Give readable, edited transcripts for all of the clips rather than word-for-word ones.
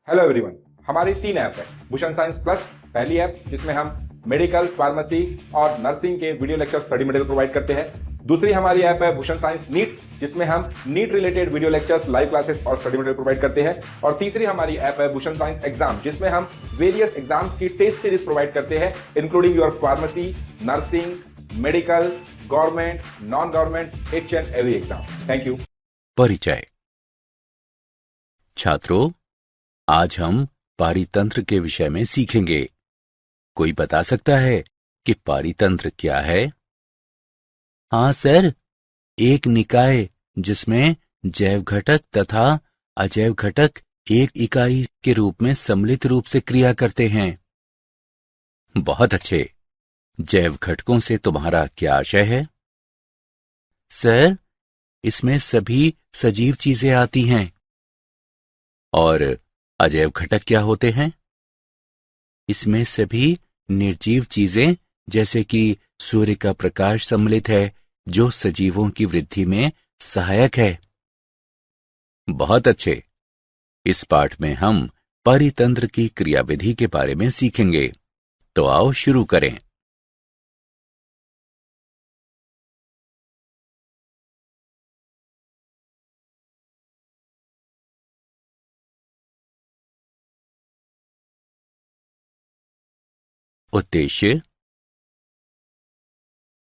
Hello everyone, हमारी 3 app है। Bhushan science plus पहली ऐप जिसमें हम मेडिकल, फार्मेसी और नर्सिंग के video lecture study material provide करते हैं। दूसरी हमारी ऐप है भूषण साइंस नीट, जिसमें हम NEET related video lectures, live classes और स्टडी मटेरियल प्रोवाइड करते हैं। और तीसरी हमारी ऐप है भूषण साइंस एग्जाम, जिसमें हम वेरियस एग्जाम्स की टेस्ट सीरीज प्रोवाइड करते हैं, including your pharmacy, nursing, medical, government, non government, each and every exam. Thank you. परिचय। छात्रों, आज हम पारितंत्र के विषय में सीखेंगे। कोई बता सकता है कि पारितंत्र क्या है? हाँ सर, एक निकाय जिसमें जैव घटक तथा अजैव घटक एक इकाई के रूप में सम्मिलित रूप से क्रिया करते हैं। बहुत अच्छे। जैव घटकों से तुम्हारा क्या आशय है? सर, इसमें सभी सजीव चीजें आती हैं। और अजैव घटक क्या होते हैं? इसमें सभी निर्जीव चीजें जैसे कि सूर्य का प्रकाश सम्मिलित है, जो सजीवों की वृद्धि में सहायक है। बहुत अच्छे। इस पाठ में हम परितंत्र की क्रियाविधि के बारे में सीखेंगे। तो आओ शुरू करें। उद्देश्य।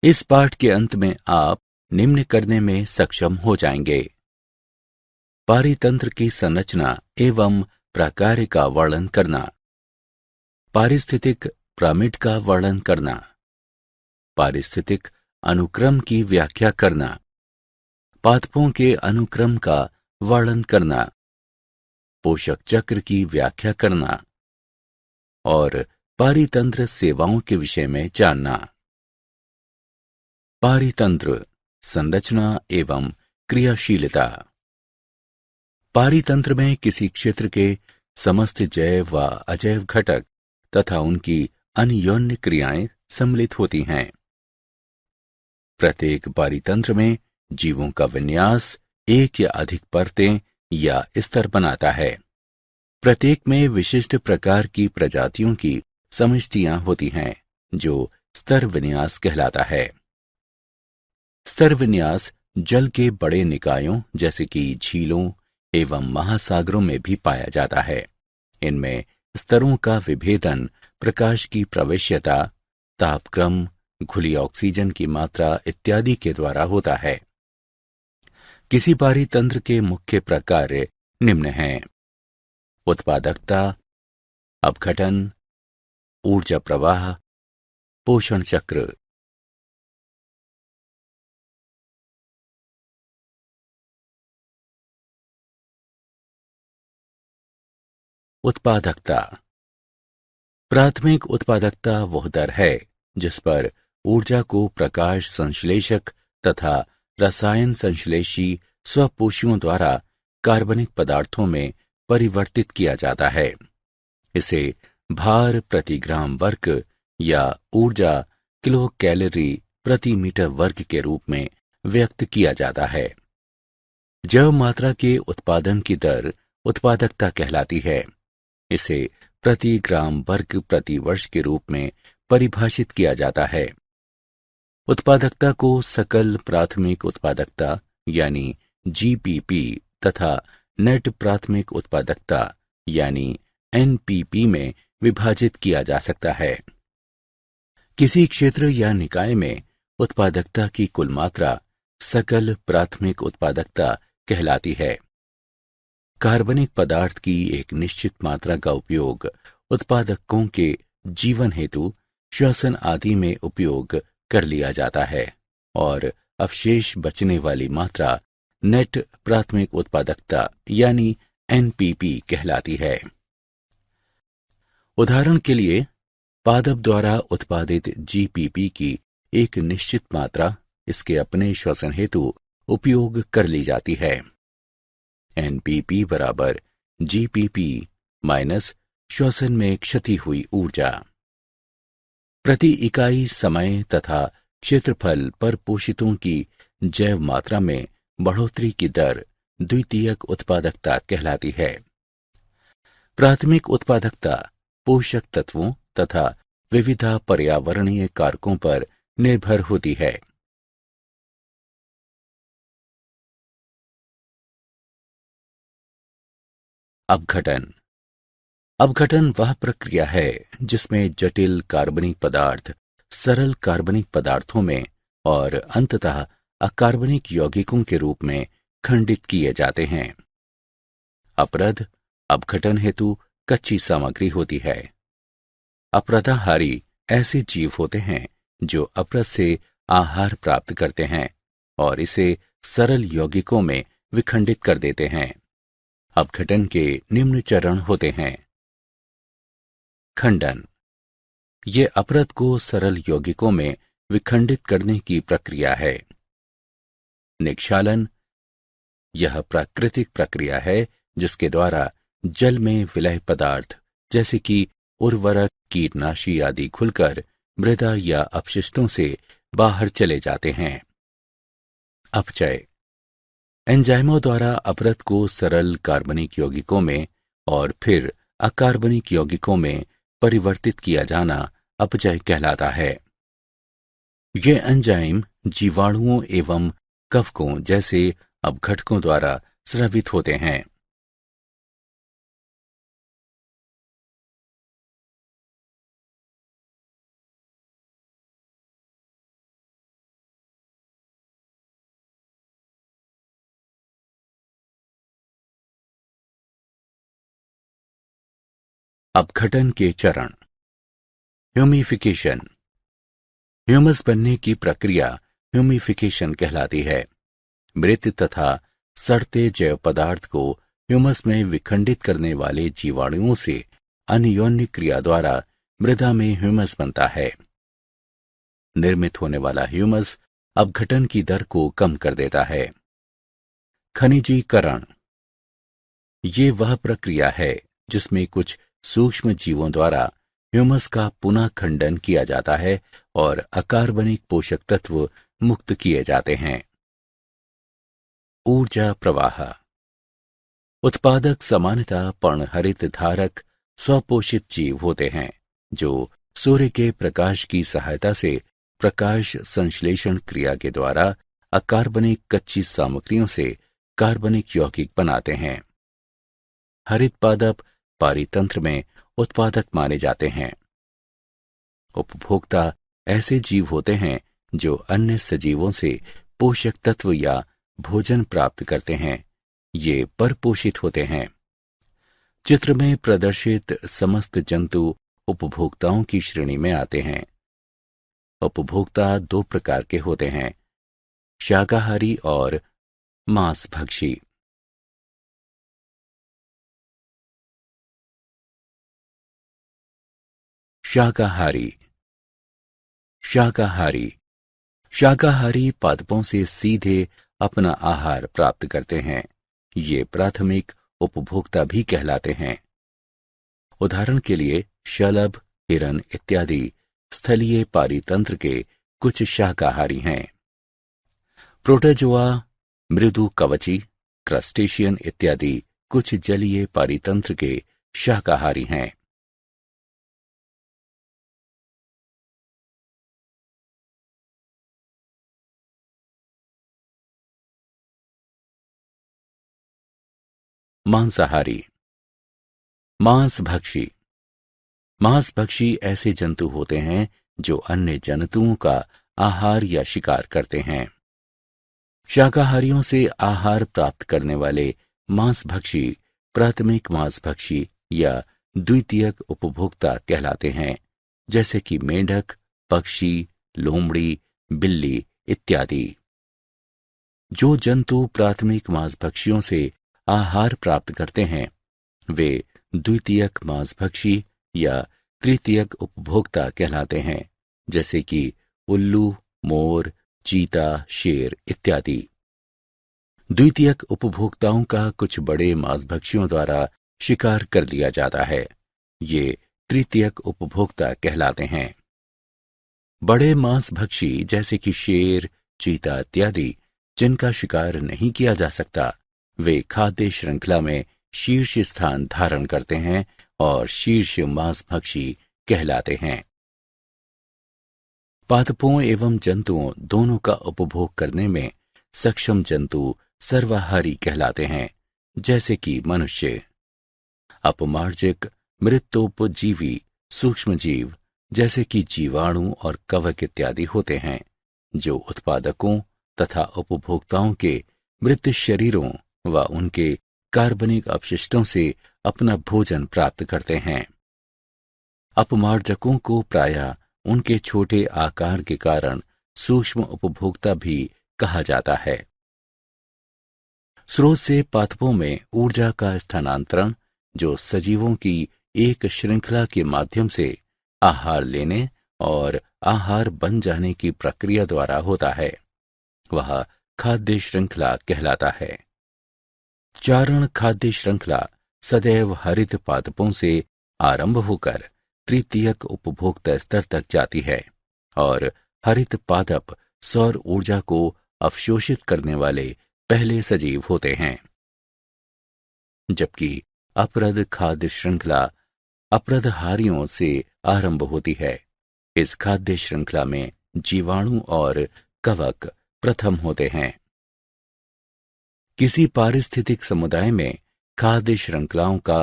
इस पाठ के अंत में आप निम्न करने में सक्षम हो जाएंगे: पारितंत्र की संरचना एवं प्रकार्य का वर्णन करना, पारिस्थितिक पिरामिड का वर्णन करना, पारिस्थितिक अनुक्रम की व्याख्या करना, पादपों के अनुक्रम का वर्णन करना, पोषक चक्र की व्याख्या करना और पारितंत्र सेवाओं के विषय में जानना। पारितंत्र संरचना एवं क्रियाशीलता। पारितंत्र में किसी क्षेत्र के समस्त जैव व अजैव घटक तथा उनकी अन्योन्य क्रियाएं सम्मिलित होती हैं। प्रत्येक पारितंत्र में जीवों का विन्यास एक या अधिक परतें या स्तर बनाता है। प्रत्येक में विशिष्ट प्रकार की प्रजातियों की समष्टियां होती हैं, जो स्तर विन्यास कहलाता है। स्तर विन्यास जल के बड़े निकायों जैसे कि झीलों एवं महासागरों में भी पाया जाता है। इनमें स्तरों का विभेदन प्रकाश की प्रवेश्यता, तापक्रम, घुली ऑक्सीजन की मात्रा इत्यादि के द्वारा होता है। किसी पारितंत्र के मुख्य प्रकार्य निम्न हैं: उत्पादकता, अपघटन, ऊर्जा प्रवाह, पोषण चक्र। उत्पादकता। प्राथमिक उत्पादकता वह दर है जिस पर ऊर्जा को प्रकाश संश्लेषक तथा रसायन संश्लेषी स्वपोषियों द्वारा कार्बनिक पदार्थों में परिवर्तित किया जाता है। इसे भार प्रति ग्राम वर्ग या ऊर्जा किलो कैलोरी प्रति मीटर वर्ग के रूप में व्यक्त किया जाता है। जैव मात्रा के उत्पादन की दर उत्पादकता कहलाती है। इसे प्रति ग्राम वर्ग प्रति वर्ष के रूप में परिभाषित किया जाता है। उत्पादकता को सकल प्राथमिक उत्पादकता यानी जीपीपी तथा नेट प्राथमिक उत्पादकता यानी एनपीपी में विभाजित किया जा सकता है। किसी क्षेत्र या निकाय में उत्पादकता की कुल मात्रा सकल प्राथमिक उत्पादकता कहलाती है। कार्बनिक पदार्थ की एक निश्चित मात्रा का उपयोग उत्पादकों के जीवन हेतु श्वसन आदि में उपयोग कर लिया जाता है और अवशेष बचने वाली मात्रा नेट प्राथमिक उत्पादकता यानी एनपीपी कहलाती है। उदाहरण के लिए, पादप द्वारा उत्पादित जीपीपी की एक निश्चित मात्रा इसके अपने श्वसन हेतु उपयोग कर ली जाती है। एनपीपी बराबर जीपीपी माइनस श्वसन में क्षति हुई ऊर्जा। प्रति इकाई समय तथा क्षेत्रफल पर पोषितों की जैव मात्रा में बढ़ोतरी की दर द्वितीयक उत्पादकता कहलाती है। प्राथमिक उत्पादकता पोषक तत्वों तथा विविधा पर्यावरणीय कारकों पर निर्भर होती है। अपघटन। अपघटन वह प्रक्रिया है जिसमें जटिल कार्बनिक पदार्थ सरल कार्बनिक पदार्थों में और अंततः अकार्बनिक यौगिकों के रूप में खंडित किए जाते हैं। अपरद अपघटन हेतु कच्ची सामग्री होती है। अपरदाहारी ऐसे जीव होते हैं जो अपरद से आहार प्राप्त करते हैं और इसे सरल यौगिकों में विखंडित कर देते हैं। अपघटन के निम्न चरण होते हैं। खंडन। ये अपरद को सरल यौगिकों में विखंडित करने की प्रक्रिया है। निक्षालन। यह प्राकृतिक प्रक्रिया है जिसके द्वारा जल में विलय पदार्थ जैसे कि उर्वरक, कीटनाशी आदि खुलकर मृदा या अपशिष्टों से बाहर चले जाते हैं। अपचय। एंजाइमों द्वारा अपरद को सरल कार्बनिक यौगिकों में और फिर अकार्बनिक यौगिकों में परिवर्तित किया जाना अपचय कहलाता है। ये एंजाइम जीवाणुओं एवं कवकों जैसे अपघटकों द्वारा स्रावित होते हैं। अपघटन के चरण। ह्यूमिफिकेशन। ह्यूमस बनने की प्रक्रिया ह्यूमिफिकेशन कहलाती है। मृत तथा सड़ते जैव पदार्थ को ह्यूमस में विखंडित करने वाले जीवाणुओं से अन्योन्य क्रिया द्वारा मृदा में ह्यूमस बनता है। निर्मित होने वाला ह्यूमस अपघटन की दर को कम कर देता है। खनिजीकरण। ये वह प्रक्रिया है जिसमें कुछ सूक्ष्म जीवों द्वारा ह्यूमस का पुनः खंडन किया जाता है और अकार्बनिक पोषक तत्व मुक्त किए जाते हैं। ऊर्जा प्रवाह। उत्पादक सामान्यतः पर्णहरित धारक स्वपोषित जीव होते हैं जो सूर्य के प्रकाश की सहायता से प्रकाश संश्लेषण क्रिया के द्वारा अकार्बनिक कच्ची सामग्रियों से कार्बनिक यौगिक बनाते हैं। हरित पादप पारितंत्र में उत्पादक माने जाते हैं। उपभोक्ता ऐसे जीव होते हैं जो अन्य सजीवों से पोषक तत्व या भोजन प्राप्त करते हैं। ये परपोषित होते हैं। चित्र में प्रदर्शित समस्त जंतु उपभोक्ताओं की श्रेणी में आते हैं। उपभोक्ता दो प्रकार के होते हैं, शाकाहारी और मांसभक्षी। शाकाहारी। शाकाहारी शाकाहारी पादपों से सीधे अपना आहार प्राप्त करते हैं। ये प्राथमिक उपभोक्ता भी कहलाते हैं। उदाहरण के लिए शलभ, हिरन इत्यादि स्थलीय पारितंत्र के कुछ शाकाहारी हैं। प्रोटोजोआ, मृदु कवची, क्रस्टेशियन इत्यादि कुछ जलीय पारितंत्र के शाकाहारी हैं। मांसाहारी। मांसभक्षी। मांसभक्षी ऐसे जंतु होते हैं जो अन्य जंतुओं का आहार या शिकार करते हैं। शाकाहारियों से आहार प्राप्त करने वाले मांसभक्षी प्राथमिक मांसभक्षी या द्वितीयक उपभोक्ता कहलाते हैं, जैसे कि मेंढक, पक्षी, लोमड़ी, बिल्ली इत्यादि। जो जंतु प्राथमिक मांसभक्षियों से आहार प्राप्त करते हैं वे द्वितीयक मांसभक्षी या तृतीयक उपभोक्ता कहलाते हैं, जैसे कि उल्लू, मोर, चीता, शेर इत्यादि। द्वितीयक उपभोक्ताओं का कुछ बड़े मांसभक्षियों द्वारा शिकार कर लिया जाता है। ये तृतीयक उपभोक्ता कहलाते हैं। बड़े मांसभक्षी जैसे कि शेर, चीता इत्यादि जिनका शिकार नहीं किया जा सकता वे खाद्य श्रृंखला में शीर्ष स्थान धारण करते हैं और शीर्ष मांसभक्षी कहलाते हैं। पादपों एवं जंतुओं दोनों का उपभोग करने में सक्षम जंतु सर्वाहारी कहलाते हैं, जैसे कि मनुष्य। अपमार्जक मृतोपजीवी सूक्ष्म जीव जैसे कि जीवाणु और कवक इत्यादि होते हैं, जो उत्पादकों तथा उपभोक्ताओं के मृत शरीरों व उनके कार्बनिक अपशिष्टों से अपना भोजन प्राप्त करते हैं। अपमार्जकों को प्रायः उनके छोटे आकार के कारण सूक्ष्म उपभोक्ता भी कहा जाता है। स्रोत से पादपों में ऊर्जा का स्थानांतरण, जो सजीवों की एक श्रृंखला के माध्यम से आहार लेने और आहार बन जाने की प्रक्रिया द्वारा होता है, वह खाद्य श्रृंखला कहलाता है। चारण खाद्य श्रृंखला सदैव हरित पादपों से आरंभ होकर तृतीयक उपभोक्ता स्तर तक जाती है और हरित पादप सौर ऊर्जा को अवशोषित करने वाले पहले सजीव होते हैं, जबकि अप्रद खाद्य श्रृंखला अप्रदहारियों से आरंभ होती है। इस खाद्य श्रृंखला में जीवाणु और कवक प्रथम होते हैं। किसी पारिस्थितिक समुदाय में खाद्य श्रृंखलाओं का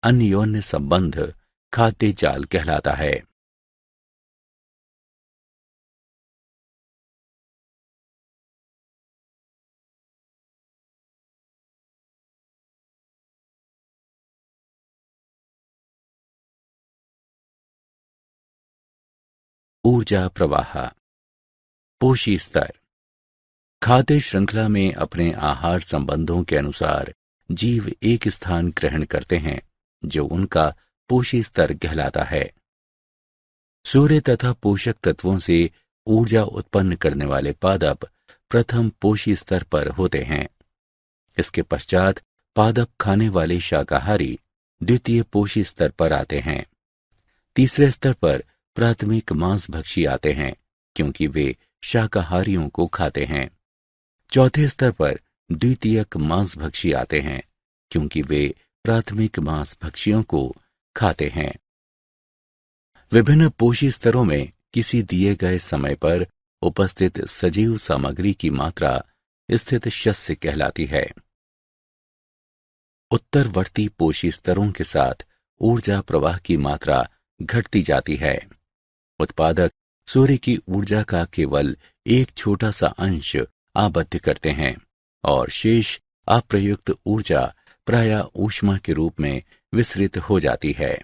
अन्योन्य संबंध खाद्य जाल कहलाता है। ऊर्जा प्रवाह। पोषी स्तर। खाद्य श्रृंखला में अपने आहार संबंधों के अनुसार जीव एक स्थान ग्रहण करते हैं, जो उनका पोषी स्तर कहलाता है। सूर्य तथा पोषक तत्वों से ऊर्जा उत्पन्न करने वाले पादप प्रथम पोषी स्तर पर होते हैं। इसके पश्चात पादप खाने वाले शाकाहारी द्वितीय पोषी स्तर पर आते हैं। तीसरे स्तर पर प्राथमिक मांसभक्षी आते हैं, क्योंकि वे शाकाहारियों को खाते हैं। चौथे स्तर पर द्वितीयक मांसभक्षी आते हैं, क्योंकि वे प्राथमिक मांसभक्षियों को खाते हैं। विभिन्न पोषी स्तरों में किसी दिए गए समय पर उपस्थित सजीव सामग्री की मात्रा स्थित शस्य कहलाती है। उत्तरवर्ती पोषी स्तरों के साथ ऊर्जा प्रवाह की मात्रा घटती जाती है। उत्पादक सूर्य की ऊर्जा का केवल एक छोटा सा अंश आबद्ध करते हैं और शेष अप्रयुक्त ऊर्जा प्रायः ऊष्मा के रूप में विसरित हो जाती है।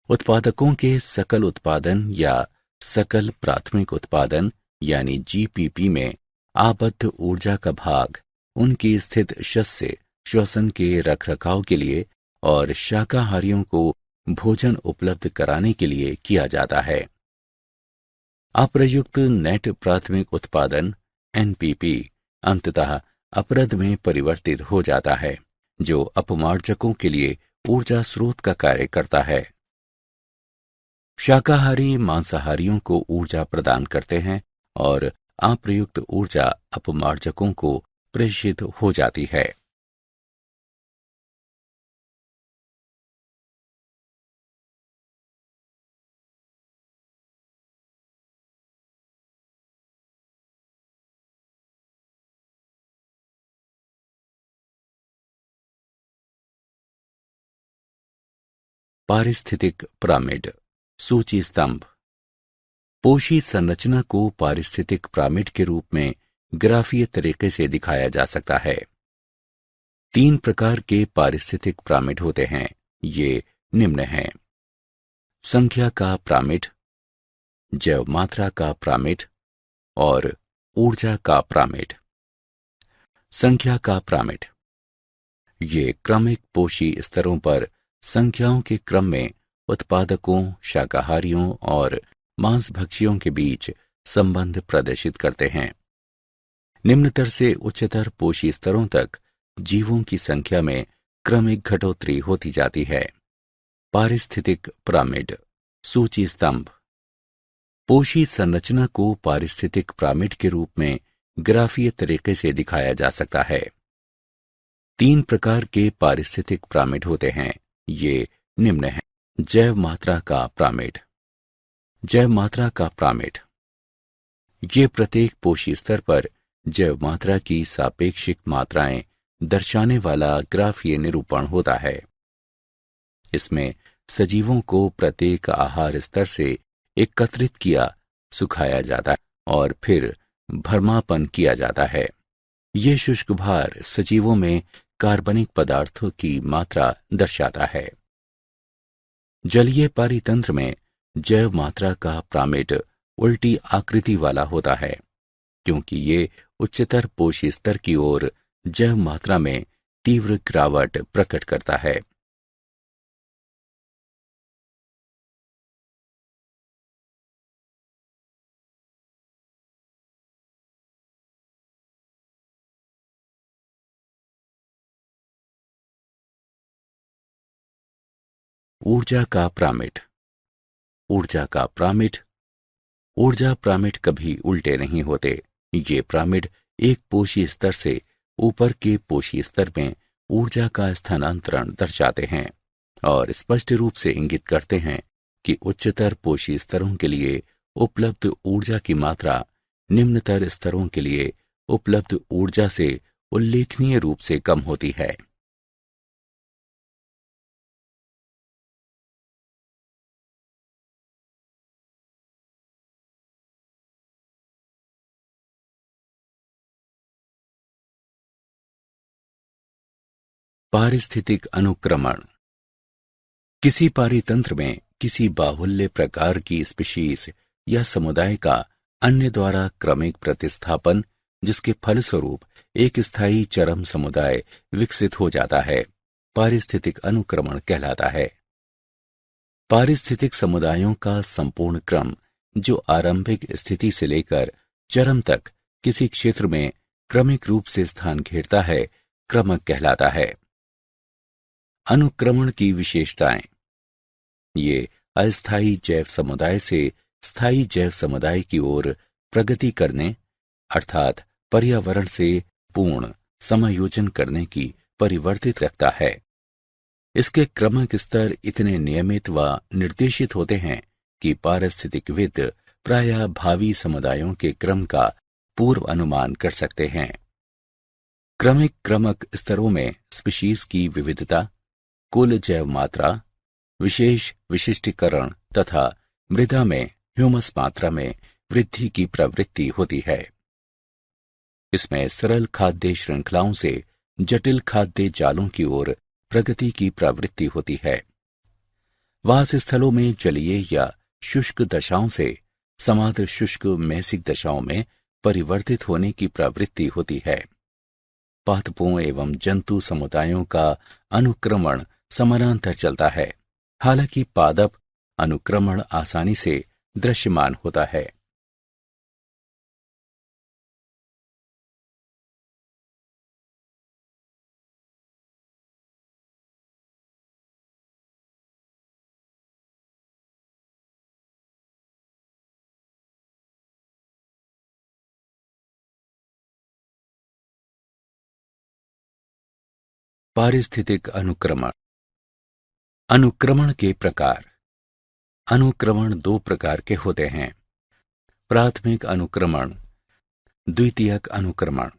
उत्पादकों के सकल उत्पादन या सकल प्राथमिक उत्पादन यानी जीपीपी में आबद्ध ऊर्जा का भाग उनकी स्थित शस्य श्वसन के रखरखाव के लिए और शाकाहारियों को भोजन उपलब्ध कराने के लिए किया जाता है। अप्रयुक्त नेट प्राथमिक उत्पादन एनपीपी अंततः अपरद में परिवर्तित हो जाता है, जो अपमार्जकों के लिए ऊर्जा स्रोत का कार्य करता है। शाकाहारी मांसाहारियों को ऊर्जा प्रदान करते हैं और अप्रयुक्त ऊर्जा अपमार्जकों को प्रेषित हो जाती है। पारिस्थितिक पिरामिड सूची स्तंभ। पोषी संरचना को पारिस्थितिक पिरामिड के रूप में ग्राफीय तरीके से दिखाया जा सकता है। 3 प्रकार के पारिस्थितिक पिरामिड होते हैं। ये निम्न हैं: संख्या का पिरामिड, जैव मात्रा का पिरामिड और ऊर्जा का पिरामिड। संख्या का पिरामिड ये क्रमिक पोषी स्तरों पर संख्याओं के क्रम में उत्पादकों, शाकाहारियों और मांसभक्षियों के बीच संबंध प्रदर्शित करते हैं। निम्नतर से उच्चतर पोषी स्तरों तक जीवों की संख्या में क्रमिक घटोत्तरी होती जाती है। पारिस्थितिक पिरामिड सूची स्तंभ। पोषी संरचना को पारिस्थितिक पिरामिड के रूप में ग्राफीय तरीके से दिखाया जा सकता है। तीन प्रकार के पारिस्थितिक पिरामिड होते हैं। ये निम्न हैं। जैव मात्रा का पिरामिड। जैव मात्रा का पिरामिड ये प्रत्येक पोषी स्तर पर जैव मात्रा की सापेक्षिक मात्राएं दर्शाने वाला ग्राफीय निरूपण होता है। इसमें सजीवों को प्रत्येक आहार स्तर से एकत्रित किया, सुखाया जाता है और फिर भरमापन किया जाता है। ये शुष्क भार सजीवों में कार्बनिक पदार्थों की मात्रा दर्शाता है। जलीय पारितंत्र में जैव मात्रा का पिरामिड उल्टी आकृति वाला होता है, क्योंकि ये उच्चतर पोषी स्तर की ओर जैव मात्रा में तीव्र गिरावट प्रकट करता है। ऊर्जा का पिरामिड। ऊर्जा का पिरामिड। ऊर्जा पिरामिड कभी उल्टे नहीं होते। ये पिरामिड एक पोषी स्तर से ऊपर के पोषी स्तर में ऊर्जा का स्थानांतरण दर्शाते हैं और स्पष्ट रूप से इंगित करते हैं कि उच्चतर पोषी स्तरों के लिए उपलब्ध ऊर्जा की मात्रा निम्नतर स्तरों के लिए उपलब्ध ऊर्जा से उल्लेखनीय रूप से कम होती है। पारिस्थितिक अनुक्रमण। किसी पारितंत्र में किसी बाहुल्य प्रकार की स्पीशीज या समुदाय का अन्य द्वारा क्रमिक प्रतिस्थापन, जिसके फलस्वरूप एक स्थायी चरम समुदाय विकसित हो जाता है, पारिस्थितिक अनुक्रमण कहलाता है। पारिस्थितिक समुदायों का संपूर्ण क्रम, जो आरंभिक स्थिति से लेकर चरम तक किसी क्षेत्र में क्रमिक रूप से स्थान घेरता है, क्रमक कहलाता है। अनुक्रमण की विशेषताएं। ये अस्थायी जैव समुदाय से स्थायी जैव समुदाय की ओर प्रगति करने, अर्थात पर्यावरण से पूर्ण समायोजन करने की परिवर्तित रखता है। इसके क्रमिक स्तर इतने नियमित व निर्देशित होते हैं कि पारिस्थितिकविद प्रायः भावी समुदायों के क्रम का पूर्व अनुमान कर सकते हैं। क्रमिक क्रमक स्तरों में स्पीशीज की विविधता, कुल जैव मात्रा, विशेष विशिष्टीकरण तथा मृदा में ह्यूमस मात्रा में वृद्धि की प्रवृत्ति होती है। इसमें सरल खाद्य श्रृंखलाओं से जटिल खाद्य जालों की ओर प्रगति की प्रवृत्ति होती है। वास स्थलों में जलीय या शुष्क दशाओं से समाद्र शुष्क मैसिक दशाओं में परिवर्तित होने की प्रवृत्ति होती है। पादपों एवं जंतु समुदायों का अनुक्रमण समानांतर चलता है, हालांकि पादप अनुक्रमण आसानी से दृश्यमान होता है। पारिस्थितिक अनुक्रमण। अनुक्रमण के प्रकार। अनुक्रमण दो प्रकार के होते हैं: प्राथमिक अनुक्रमण, द्वितीयक अनुक्रमण।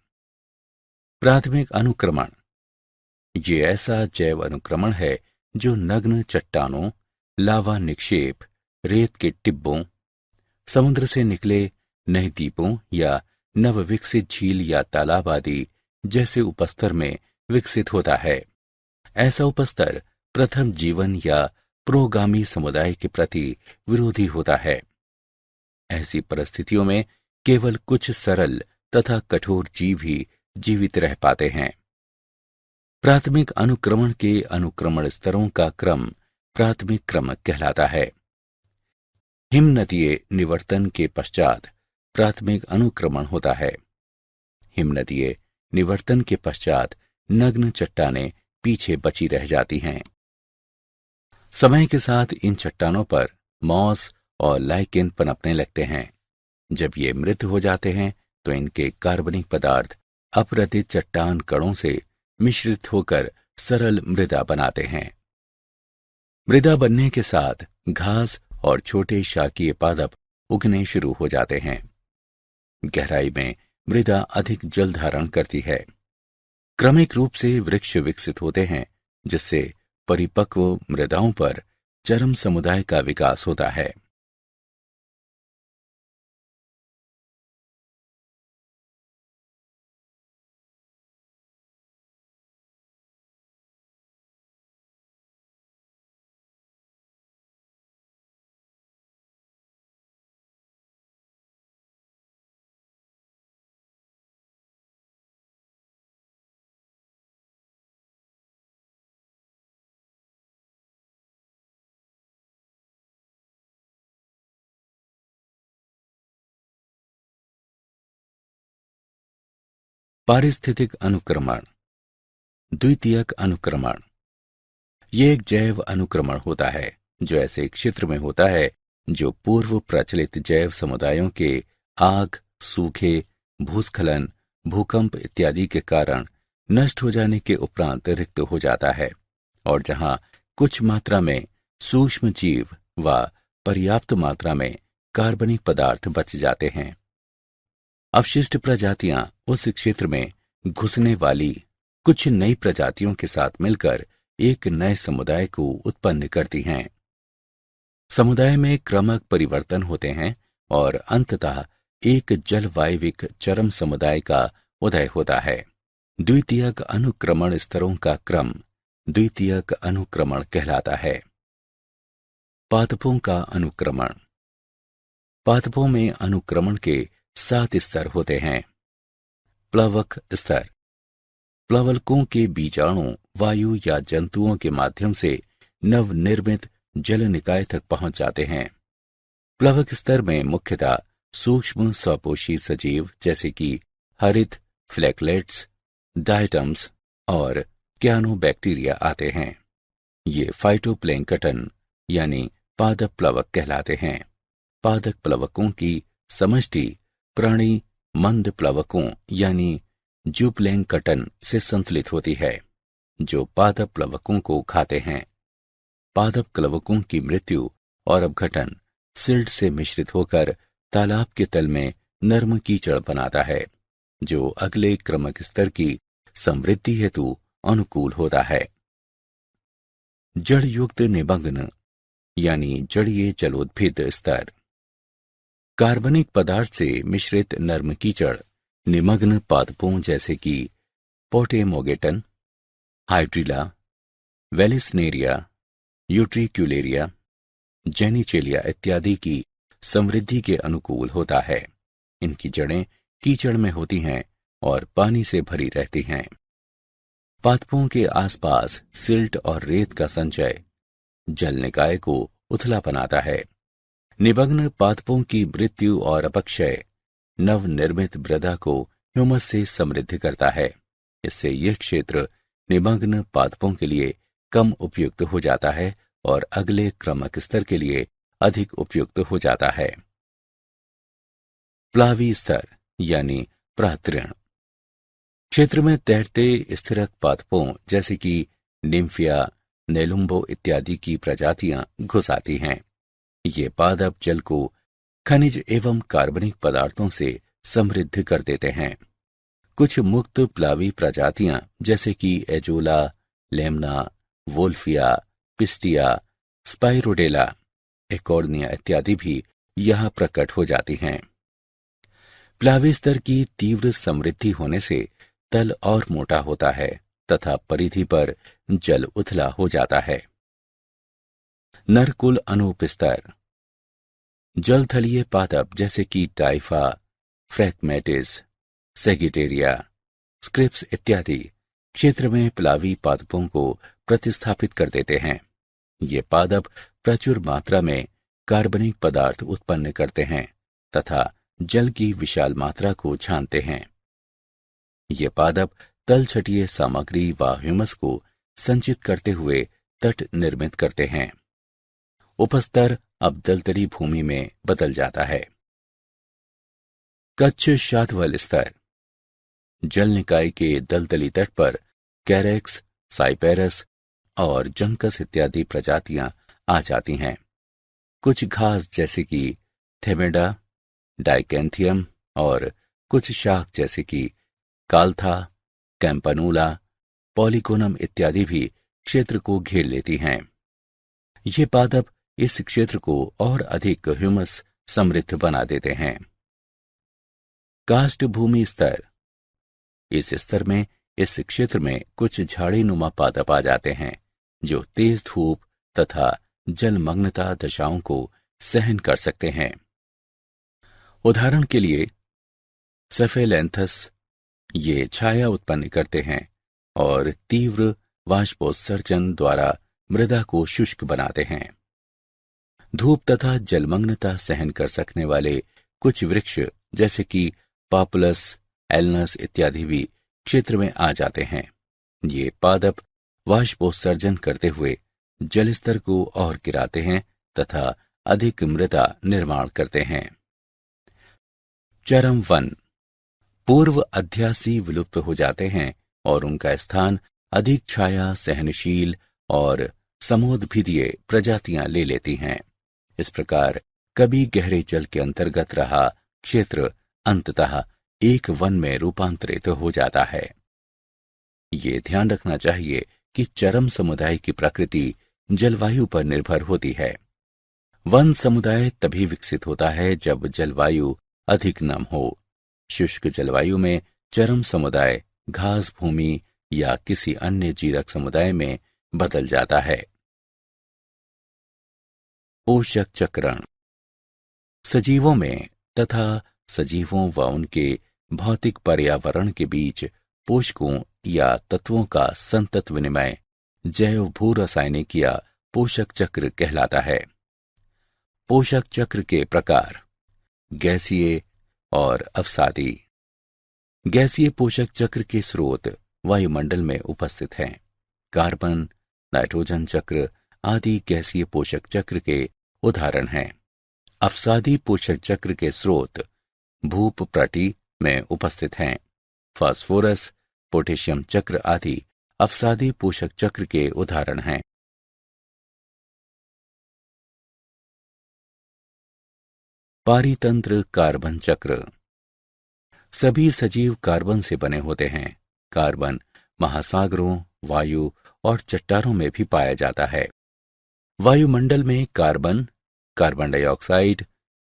प्राथमिक अनुक्रमण ये ऐसा जैव अनुक्रमण है जो नग्न चट्टानों, लावा निक्षेप, रेत के टिब्बों, समुद्र से निकले नए द्वीपों या नवविकसित झील या तालाब आदि जैसे उपस्तर में विकसित होता है। ऐसा उपस्तर प्रथम जीवन या प्रोगामी समुदाय के प्रति विरोधी होता है। ऐसी परिस्थितियों में केवल कुछ सरल तथा कठोर जीव ही जीवित रह पाते हैं। प्राथमिक अनुक्रमण के अनुक्रमण स्तरों का क्रम प्राथमिक क्रम कहलाता है। हिमनदीय निवर्तन के पश्चात प्राथमिक अनुक्रमण होता है। हिमनदीय निवर्तन के पश्चात नग्न चट्टानें पीछे बची रह जाती हैं। समय के साथ इन चट्टानों पर मॉस और लाइकेन पनपने लगते हैं। जब ये मृत हो जाते हैं तो इनके कार्बनिक पदार्थ अपरदित चट्टान कणों से मिश्रित होकर सरल मृदा बनाते हैं। मृदा बनने के साथ घास और छोटे शाकीय पादप उगने शुरू हो जाते हैं। गहराई में मृदा अधिक जल धारण करती है। क्रमिक रूप से वृक्ष विकसित होते हैं, जिससे परिपक्व मृदाओं पर चरम समुदाय का विकास होता है। पारिस्थितिक अनुक्रमण। द्वितीयक अनुक्रमण ये एक जैव अनुक्रमण होता है जो ऐसे क्षेत्र में होता है जो पूर्व प्रचलित जैव समुदायों के आग, सूखे, भूस्खलन, भूकंप इत्यादि के कारण नष्ट हो जाने के उपरांत रिक्त हो जाता है, और जहां कुछ मात्रा में सूक्ष्म जीव व पर्याप्त मात्रा में कार्बनिक पदार्थ बच जाते हैं। अवशिष्ट प्रजातियां उस क्षेत्र में घुसने वाली कुछ नई प्रजातियों के साथ मिलकर एक नए समुदाय को उत्पन्न करती हैं। समुदाय में क्रमक परिवर्तन होते हैं और अंततः एक जलवायविक चरम समुदाय का उदय होता है। द्वितीयक अनुक्रमण स्तरों का क्रम द्वितीयक अनुक्रमण कहलाता है। पादपों का अनुक्रमण। पादपों में अनुक्रमण के 7 स्तर होते हैं। प्लवक स्तर। प्लवकों के बीजाणु वायु या जंतुओं के माध्यम से नवनिर्मित जल निकाय तक पहुंच जाते हैं। प्लवक स्तर में मुख्यतः सूक्ष्म स्वपोषी सजीव जैसे कि हरित, फ्लैकलेट्स, डायटम्स और क्यानोबैक्टीरिया आते हैं। ये फाइटोप्लैंक्टन यानी पादप प्लवक कहलाते हैं। पादप प्लवकों की समष्टि प्राणी मंद प्लवकों यानी जूप्लैंक्टन से संतुलित होती है, जो पादप प्लवकों को खाते हैं। पादप प्लवकों की मृत्यु और अपघटन सिल्ट से मिश्रित होकर तालाब के तल में नर्म कीचड़ बनाता है, जो अगले क्रमक स्तर की समृद्धि हेतु अनुकूल होता है। जड़ युक्त निमग्न यानी जड़ीय जलोद्भिद स्तर। कार्बनिक पदार्थ से मिश्रित नर्म कीचड़ निमग्न पादपों जैसे कि पोटेमोगेटन, हाइड्रिला, वेलिसनेरिया, यूट्रिक्युलेरिया, जेनिचेलिया इत्यादि की समृद्धि के अनुकूल होता है। इनकी जड़ें कीचड़ में होती हैं और पानी से भरी रहती हैं। पादपों के आसपास सिल्ट और रेत का संचय जल निकाय को उथला बनाता है। निमग्न पादपों की मृत्यु और अपक्षय नवनिर्मित मृदा को ह्यूमस से समृद्ध करता है। इससे यह क्षेत्र निमग्न पादपों के लिए कम उपयुक्त हो जाता है और अगले क्रमक स्तर के लिए अधिक उपयुक्त हो जाता है। प्लावी स्तर यानी प्रातृण। क्षेत्र में तैरते स्थिरक पादपों जैसे कि निम्फिया, नेलुम्बो इत्यादि की प्रजातियां घुस आती हैं। ये पादप जल को खनिज एवं कार्बनिक पदार्थों से समृद्ध कर देते हैं। कुछ मुक्त प्लावी प्रजातियां जैसे कि Azolla, Lemna, Wolffia, Pistia, Spirodela, Eichhornia इत्यादि भी यहां प्रकट हो जाती हैं। प्लावी स्तर की तीव्र समृद्धि होने से तल और मोटा होता है तथा परिधि पर जल उथला हो जाता है। नरकुल अनूप स्तर। जलथलीय पादप जैसे कि टाइफा, फ्रैगमेटिस, सेगिटेरिया, स्क्रिप्स इत्यादि क्षेत्र में प्लावी पादपों को प्रतिस्थापित कर देते हैं। ये पादप प्रचुर मात्रा में कार्बनिक पदार्थ उत्पन्न करते हैं तथा जल की विशाल मात्रा को छानते हैं। ये पादप तलछटीय सामग्री व ह्यूमस को संचित करते हुए तट निर्मित करते हैं। उपस्तर अब दलदली भूमि में बदल जाता है। कच्छ शाद्वल स्तर। जल निकाय के दलदली तट पर कैरेक्स, साइपेरस और जंकस इत्यादि प्रजातियां आ जाती हैं। कुछ घास जैसे कि थेमेडा, डाइकेंथियम और कुछ शाख जैसे कि काल्था, कैम्पानुला, पॉलीकोनम इत्यादि भी क्षेत्र को घेर लेती हैं। ये पादप इस क्षेत्र को और अधिक ह्यूमस समृद्ध बना देते हैं। काष्ठ भूमि स्तर। इस स्तर में इस क्षेत्र में कुछ झाड़ीनुमा पादप आ जाते हैं जो तेज धूप तथा जलमग्नता दशाओं को सहन कर सकते हैं। उदाहरण के लिए सेफेलेंथस ये छाया उत्पन्न करते हैं और तीव्र वाष्पोत्सर्जन द्वारा मृदा को शुष्क बनाते हैं। धूप तथा जलमग्नता सहन कर सकने वाले कुछ वृक्ष जैसे कि पॉपुलस, एलनस इत्यादि भी क्षेत्र में आ जाते हैं। ये पादप वाष्पोत्सर्जन करते हुए जलस्तर को और गिराते हैं तथा अधिक मृदा निर्माण करते हैं। चरम वन। पूर्व अध्यासी विलुप्त हो जाते हैं और उनका स्थान अधिक छाया सहनशील और समोद्भिदीय प्रजातियां ले लेती हैं। इस प्रकार कभी गहरे जल के अंतर्गत रहा क्षेत्र अंततः एक वन में रूपांतरित हो जाता है। ये ध्यान रखना चाहिए कि चरम समुदाय की प्रकृति जलवायु पर निर्भर होती है। वन समुदाय तभी विकसित होता है जब जलवायु अधिक नम हो। शुष्क जलवायु में चरम समुदाय घास भूमि या किसी अन्य जीरक समुदाय में बदल जाता है। पोषक चक्रण। सजीवों में तथा सजीवों व उनके भौतिक पर्यावरण के बीच पोषकों या तत्वों का संतत विनिमय जैव भू रासायनिक या पोषक चक्र कहलाता है। पोषक चक्र के प्रकार: गैसीय और अवसादी। गैसीय पोषक चक्र के स्रोत वायुमंडल में उपस्थित हैं। कार्बन, नाइट्रोजन चक्र आदि गैसीय पोषक चक्र के उदाहरण हैं। अवसादी पोषक चक्र के स्रोत भूपप्रटी में उपस्थित हैं। फास्फोरस, पोटेशियम चक्र आदि अवसादी पोषक चक्र के उदाहरण हैं। पारितंत्र कार्बन चक्र। सभी सजीव कार्बन से बने होते हैं। कार्बन महासागरों, वायु और चट्टानों में भी पाया जाता है। वायुमंडल में कार्बन, कार्बन डाइऑक्साइड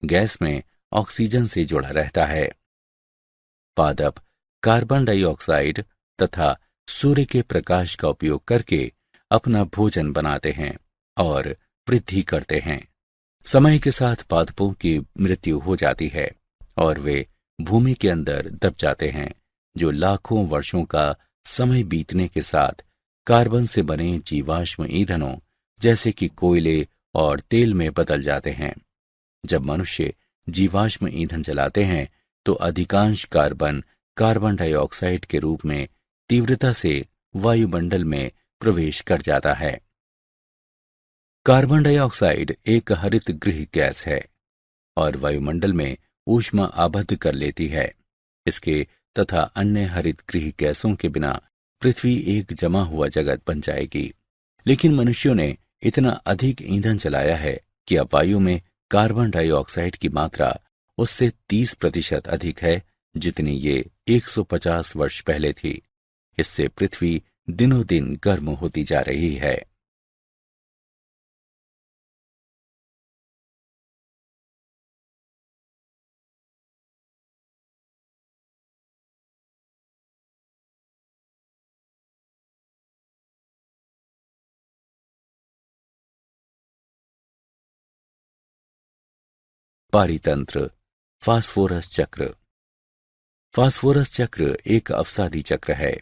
गैस में ऑक्सीजन से जुड़ा रहता है। पादप कार्बन डाइऑक्साइड तथा सूर्य के प्रकाश का उपयोग करके अपना भोजन बनाते हैं और वृद्धि करते हैं। समय के साथ पादपों की मृत्यु हो जाती है और वे भूमि के अंदर दब जाते हैं, जो लाखों वर्षों का समय बीतने के साथ कार्बन से बने जीवाश्म ईंधनों जैसे कि कोयले और तेल में बदल जाते हैं। जब मनुष्य जीवाश्म ईंधन जलाते हैं तो अधिकांश कार्बन कार्बन डाइऑक्साइड के रूप में तीव्रता से वायुमंडल में प्रवेश कर जाता है। कार्बन डाइऑक्साइड एक हरित गृह गैस है और वायुमंडल में ऊष्मा आबद्ध कर लेती है। इसके तथा अन्य हरित गृह गैसों के बिना पृथ्वी एक जमा हुआ जगत बन जाएगी। लेकिन मनुष्यों ने इतना अधिक ईंधन जलाया है कि अब वायु में कार्बन डाइऑक्साइड की मात्रा उससे 30% अधिक है जितनी ये 150 वर्ष पहले थी। इससे पृथ्वी दिनों दिन गर्म होती जा रही है। पारितंत्र फास्फोरस चक्र। फास्फोरस चक्र एक अवसादी चक्र है।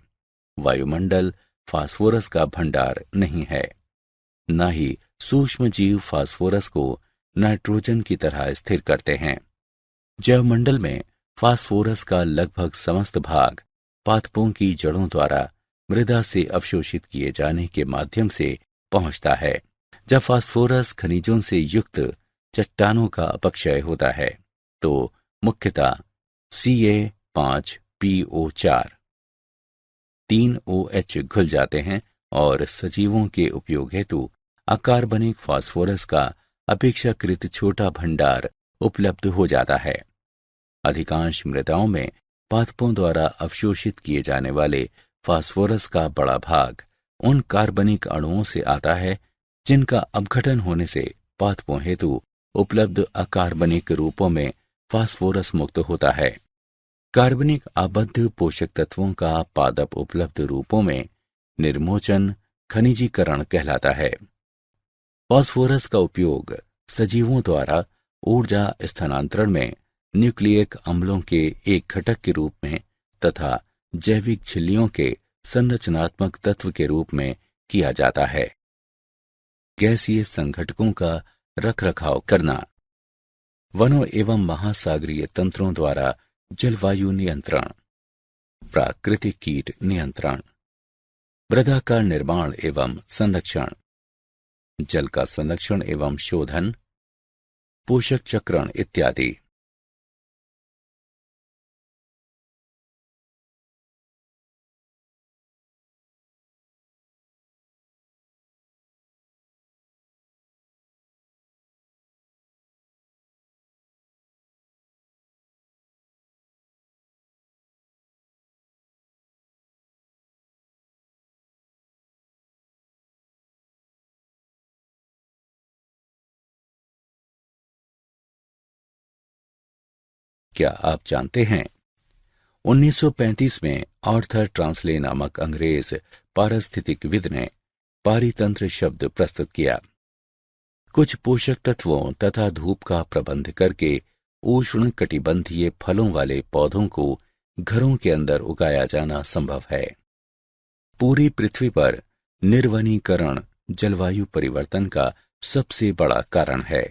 वायुमंडल फास्फोरस का भंडार नहीं है। न ही सूक्ष्म जीव फास्फोरस को नाइट्रोजन की तरह स्थिर करते हैं। जैवमंडल में फास्फोरस का लगभग समस्त भाग पादपों की जड़ों द्वारा मृदा से अवशोषित किए जाने के माध्यम से पहुंचता है। जब फास्फोरस खनिजों से युक्त चट्टानों का अपक्षय होता है तो मुख्यतः Ca5PO4 3 OH घुल जाते हैं और सजीवों के उपयोग हेतु अकार्बनिक फास्फोरस का अपेक्षाकृत छोटा भंडार उपलब्ध हो जाता है। अधिकांश मृदाओं में पादपों द्वारा अवशोषित किए जाने वाले फास्फोरस का बड़ा भाग उन कार्बनिक अणुओं से आता है जिनका अपघटन होने से पादपों हेतु उपलब्ध अकार्बनिक रूपों में फास्फोरस मुक्त होता है। कार्बनिक आबद्ध पोषक तत्वों का पादप उपलब्ध रूपों में निर्मोचन खनिजीकरण कहलाता है। फास्फोरस का उपयोग सजीवों द्वारा ऊर्जा स्थानांतरण में न्यूक्लियिक अम्लों के एक घटक के रूप में तथा जैविक झिल्लियों के संरचनात्मक तत्व के रूप में किया जाता है। गैसीय संघटकों का रखरखाव करना, वनों एवं महासागरीय तंत्रों द्वारा जलवायु नियंत्रण, प्राकृतिक कीट नियंत्रण, मृदा का निर्माण एवं संरक्षण, जल का संरक्षण एवं शोधन, पोषक चक्रण इत्यादि। क्या आप जानते हैं 1935 में आर्थर ट्रांसले नामक अंग्रेज पारिस्थितिकविद ने पारितंत्र शब्द प्रस्तुत किया। कुछ पोषक तत्वों तथा धूप का प्रबंध करके उष्ण कटिबंधीय फलों वाले पौधों को घरों के अंदर उगाया जाना संभव है। पूरी पृथ्वी पर निर्वनीकरण जलवायु परिवर्तन का सबसे बड़ा कारण है।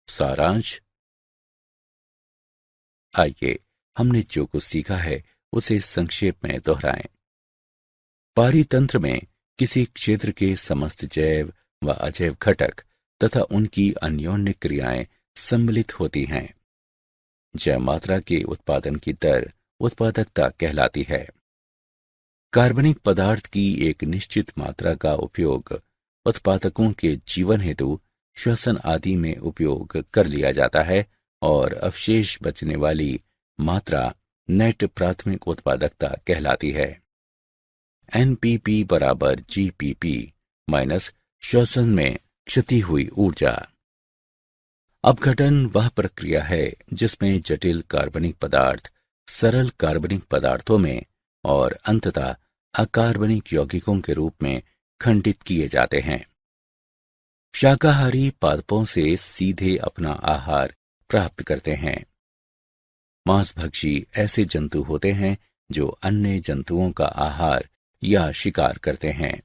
सारांश, आइए हमने जो कुछ सीखा है उसे संक्षेप में दोहराएं। पारितंत्र में किसी क्षेत्र के समस्त जैव व अजैव घटक तथा उनकी अन्योन्य क्रियाएं सम्मिलित होती हैं। जैव मात्रा के उत्पादन की दर उत्पादकता कहलाती है। कार्बनिक पदार्थ की एक निश्चित मात्रा का उपयोग उत्पादकों के जीवन हेतु श्वसन आदि में उपयोग कर लिया जाता है और अवशेष बचने वाली मात्रा नेट प्राथमिक उत्पादकता कहलाती है। NPP बराबर GPP माइनस श्वसन में क्षति हुई ऊर्जा। अपघटन वह प्रक्रिया है जिसमें जटिल कार्बनिक पदार्थ सरल कार्बनिक पदार्थों में और अंततः अकार्बनिक यौगिकों के रूप में खंडित किए जाते हैं। शाकाहारी पादपों से सीधे अपना आहार प्राप्त करते हैं। मांसभक्षी ऐसे जंतु होते हैं जो अन्य जंतुओं का आहार या शिकार करते हैं।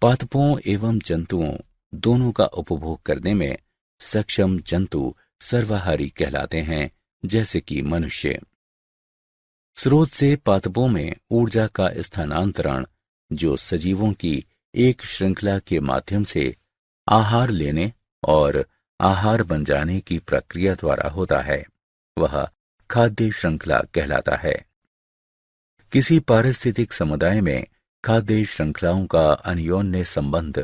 पादपों एवं जंतुओं दोनों का उपभोग करने में सक्षम जंतु सर्वाहारी कहलाते हैं, जैसे कि मनुष्य। स्रोत से पादपों में ऊर्जा का स्थानांतरण जो सजीवों की एक श्रृंखला के माध्यम से आहार लेने और आहार बन जाने की प्रक्रिया द्वारा होता है, वह खाद्य श्रृंखला कहलाता है। किसी पारिस्थितिक समुदाय में खाद्य श्रृंखलाओं का अन्योन्य संबंध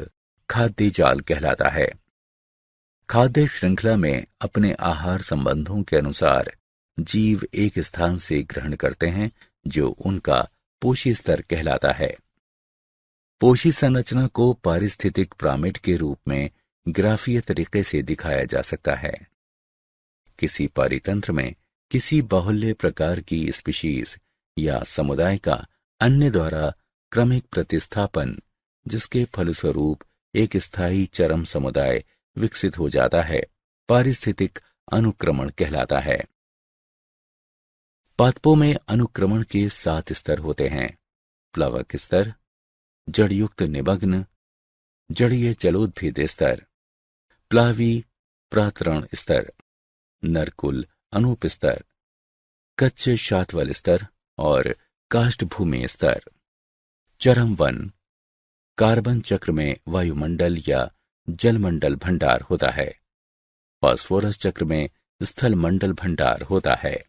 खाद्य जाल कहलाता है। खाद्य श्रृंखला में अपने आहार संबंधों के अनुसार जीव एक स्थान से ग्रहण करते हैं जो उनका पोषी स्तर कहलाता है। पोषी संरचना को पारिस्थितिक पिरामिड के रूप में ग्राफीय तरीके से दिखाया जा सकता है। किसी पारितंत्र में किसी बाहुल्य प्रकार की स्पीशीज या समुदाय का अन्य द्वारा क्रमिक प्रतिस्थापन, जिसके फलस्वरूप एक स्थायी चरम समुदाय विकसित हो जाता है, पारिस्थितिक अनुक्रमण कहलाता है। पादपों में अनुक्रमण के 7 स्तर होते हैं: प्लवक स्तर, जड़युक्त निमग्न, जड़ीय जलोद्भिद स्तर, प्लावी प्रातरण स्तर, नरकुल अनूप स्तर, कच्छ शातवल स्तर और काष्ठ भूमि स्तर। चरम वन, कार्बन चक्र में वायुमंडल या जलमंडल भंडार होता है। फास्फोरस चक्र में स्थल मंडल भंडार होता है।